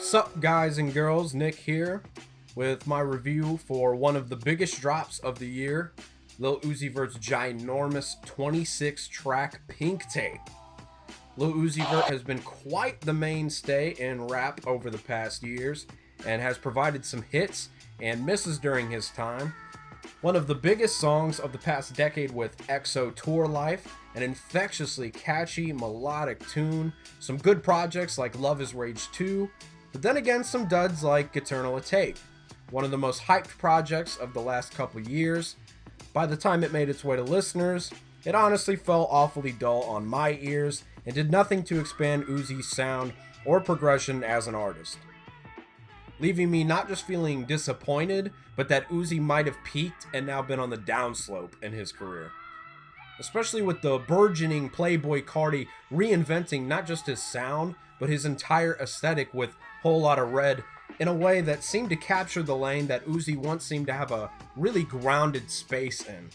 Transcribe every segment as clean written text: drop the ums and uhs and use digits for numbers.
Sup guys and girls, Nick here with my review for one of the biggest drops of the year, Lil Uzi Vert's ginormous 26 track Pink Tape. Lil Uzi Vert has been quite the mainstay in rap over the past years and has provided some hits and misses during his time. One of the biggest songs of the past decade with EXO Tour Life, an infectiously catchy melodic tune, some good projects like Love is Rage 2, but then again some duds like Eternal Take, one of the most hyped projects of the last couple years. By the time it made its way to listeners, it honestly fell awfully dull on my ears and did nothing to expand Uzi's sound or progression as an artist, leaving me not just feeling disappointed, but that Uzi might have peaked and now been on the downslope in his career. Especially with the burgeoning Playboy Carti reinventing not just his sound, but his entire aesthetic with Whole Lotta Red in a way that seemed to capture the lane that Uzi once seemed to have a really grounded space in.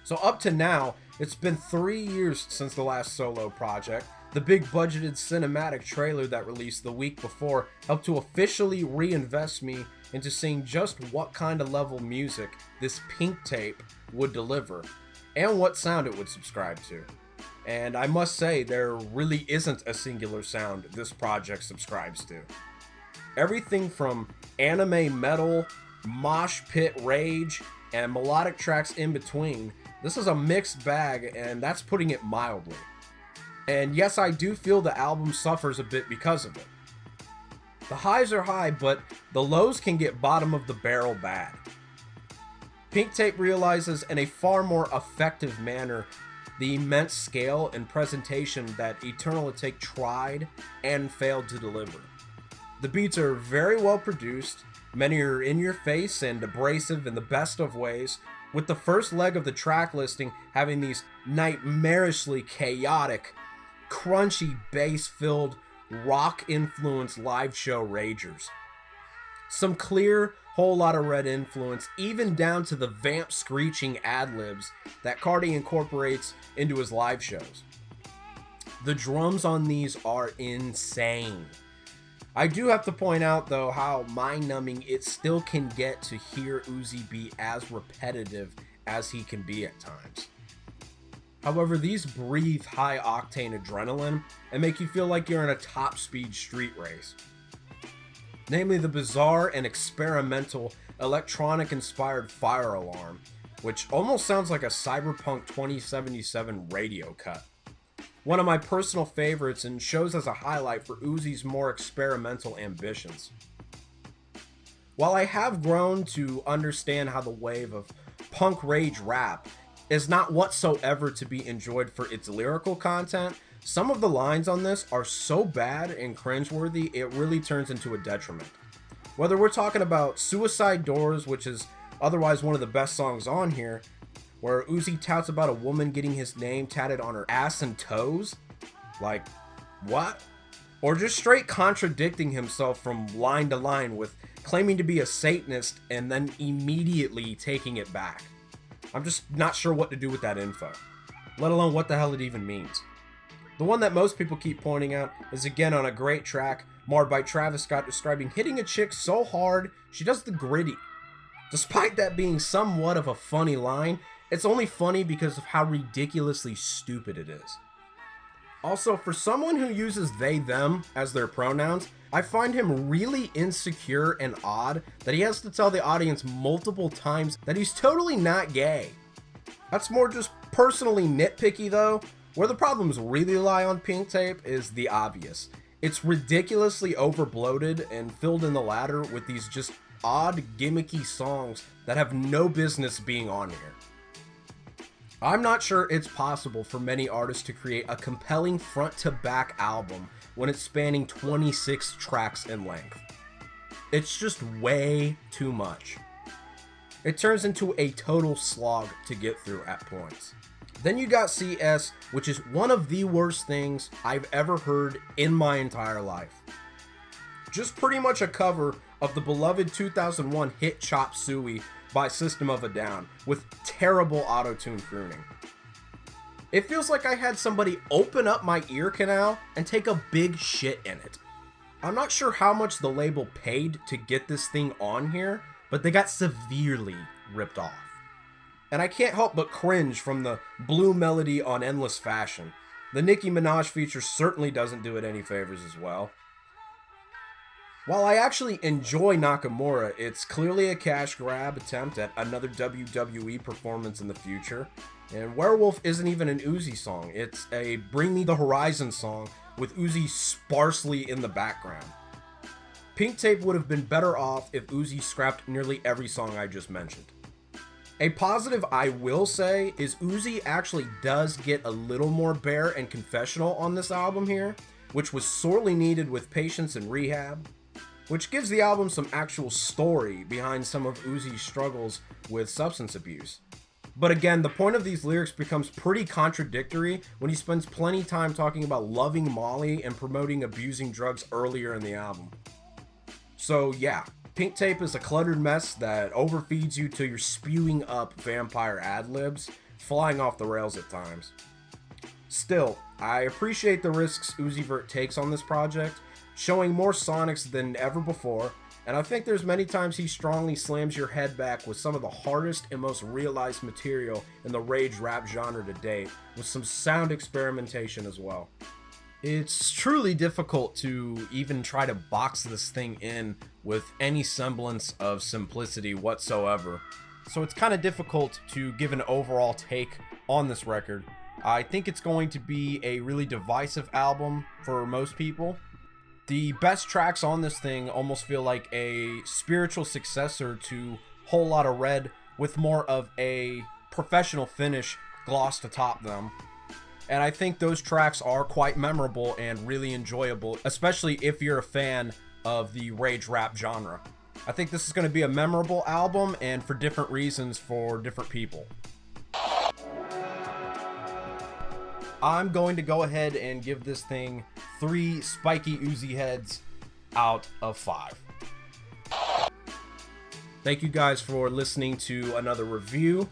So up to now, it's been 3 years since the last solo project. The big budgeted cinematic trailer that released the week before helped to officially reinvest me into seeing just what kind of level music this Pink Tape would deliver and what sound it would subscribe to. And I must say, there really isn't a singular sound this project subscribes to. Everything from anime metal, mosh pit rage, and melodic tracks in between. This is a mixed bag, and that's putting it mildly. And yes, I do feel the album suffers a bit because of it. The highs are high, but the lows can get bottom of the barrel bad. Pink Tape realizes in a far more effective manner the immense scale and presentation that Eternal Take tried and failed to deliver. The beats are very well produced, many are in your face and abrasive in the best of ways, with the first leg of the track listing having these nightmarishly chaotic, crunchy bass-filled, rock-influenced live show ragers. Some clear Whole Lotta Red influence, even down to the vamp screeching ad-libs that Carti incorporates into his live shows. The drums on these are insane. I do have to point out though how mind-numbing it still can get to hear Uzi be as repetitive as he can be at times. However, these breathe high-octane adrenaline and make you feel like you're in a top-speed street race. Namely the bizarre and experimental electronic-inspired Fire Alarm, which almost sounds like a Cyberpunk 2077 radio cut. One of my personal favorites and shows as a highlight for Uzi's more experimental ambitions. While I have grown to understand how the wave of punk rage rap is not whatsoever to be enjoyed for its lyrical content, some of the lines on this are so bad and cringeworthy it really turns into a detriment. Whether we're talking about Suicide Doors, which is otherwise one of the best songs on here, where Uzi touts about a woman getting his name tatted on her ass and toes, like, what? Or just straight contradicting himself from line to line with claiming to be a Satanist and then immediately taking it back. I'm just not sure what to do with that info, let alone what the hell it even means. The one that most people keep pointing out is again on a great track, marred by Travis Scott describing hitting a chick so hard she does the gritty. Despite that being somewhat of a funny line, it's only funny because of how ridiculously stupid it is. Also, for someone who uses they, them as their pronouns, I find him really insecure and odd that he has to tell the audience multiple times that he's totally not gay. That's more just personally nitpicky though. Where the problems really lie on Pink Tape is the obvious. It's ridiculously overbloated and filled in the latter with these just odd, gimmicky songs that have no business being on here. I'm not sure it's possible for many artists to create a compelling front-to-back album when it's spanning 26 tracks in length. It's just way too much. It turns into a total slog to get through at points. Then you got CS, which is one of the worst things I've ever heard in my entire life. Just pretty much a cover of the beloved 2001 hit Chop Suey by System of a Down with terrible auto-tune crooning. It feels like I had somebody open up my ear canal and take a big shit in it. I'm not sure how much the label paid to get this thing on here, but they got severely ripped off. And I can't help but cringe from the blue melody on Endless Fashion. The Nicki Minaj feature certainly doesn't do it any favors as well. While I actually enjoy Nakamura, it's clearly a cash grab attempt at another WWE performance in the future. And Werewolf isn't even an Uzi song, it's a Bring Me the Horizon song with Uzi sparsely in the background. Pink Tape would have been better off if Uzi scrapped nearly every song I just mentioned. A positive I will say is Uzi actually does get a little more bare and confessional on this album here, which was sorely needed with Patience and Rehab, which gives the album some actual story behind some of Uzi's struggles with substance abuse. But again, the point of these lyrics becomes pretty contradictory when he spends plenty of time talking about loving Molly and promoting abusing drugs earlier in the album. So yeah, Pink Tape is a cluttered mess that overfeeds you till you're spewing up vampire ad-libs, flying off the rails at times. Still, I appreciate the risks Uzi Vert takes on this project, showing more Sonics than ever before, and I think there's many times he strongly slams your head back with some of the hardest and most realized material in the rage rap genre to date, with some sound experimentation as well. It's truly difficult to even try to box this thing in with any semblance of simplicity whatsoever, so it's kind of difficult to give an overall take on this record. I think it's going to be a really divisive album for most people. The best tracks on this thing almost feel like a spiritual successor to Whole Lotta Red with more of a professional finish gloss to top them. And I think those tracks are quite memorable and really enjoyable, especially if you're a fan of the rage rap genre. I think this is going to be a memorable album, and for different reasons for different people. I'm going to go ahead and give this thing 3 spiky Uzi heads out of 5. Thank you guys for listening to another review.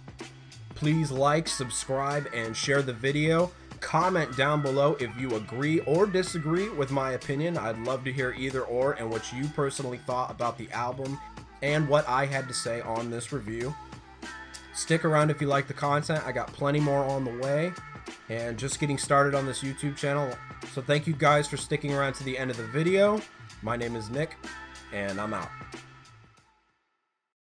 Please like, subscribe, and share the video. Comment down below if you agree or disagree with my opinion. I'd love to hear either or and what you personally thought about the album and what I had to say on this review. Stick around if you like the content. I got plenty more on the way and just getting started on this YouTube channel. So thank you guys for sticking around to the end of the video. My name is Nick, and I'm out.